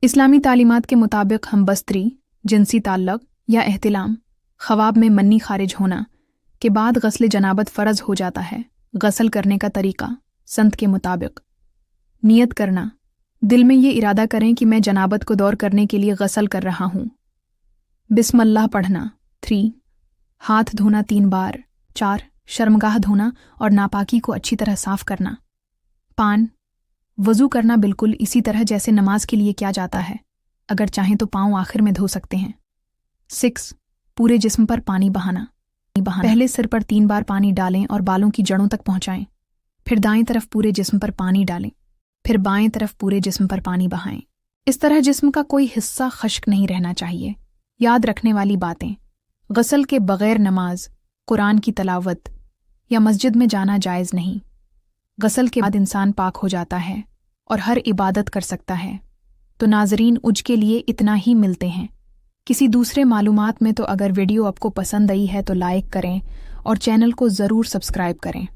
इस्लामी तालीमात के मुताबिक हम बस्तरी, जिनसी ताल्लुक या एहतिलाम, ख्वाब में मन्नी खारिज होना के बाद गस्ल जनाबत फ़र्ज हो जाता है। गसल करने का तरीका संत के मुताबिक नियत करना, दिल में ये इरादा करें कि मैं जनाबत को दौर करने के लिए गसल कर रहा हूँ। बिस्मिल्लाह पढ़ना। 3 हाथ धोना 3 बार। 4 शर्मगाह धोना और नापाकी को अच्छी तरह साफ करना। 5 वज़ू करना बिल्कुल इसी तरह जैसे नमाज के लिए किया जाता है, अगर चाहें तो पाँव आखिर में धो सकते हैं। 6 पूरे जिस्म पर पानी बहाना। पहले सिर पर 3 बार पानी डालें और बालों की जड़ों तक पहुंचाएं, फिर दाएं तरफ पूरे जिस्म पर पानी डालें, फिर बाएं तरफ पूरे जिस्म पर पानी बहाएं। इस तरह जिस्म का कोई हिस्सा खश्क नहीं रहना चाहिए। याद रखने वाली बातें: गसल के बगैर नमाज, कुरान की तलावत या मस्जिद में जाना जायज़ नहीं। गसल के बाद इंसान पाक हो जाता है और हर इबादत कर सकता है। तो नाज़रीन, उज के लिए इतना ही। मिलते हैं किसी दूसरे मालूमात में। तो अगर वीडियो आपको पसंद आई है तो लाइक करें और चैनल को ज़रूर सब्सक्राइब करें।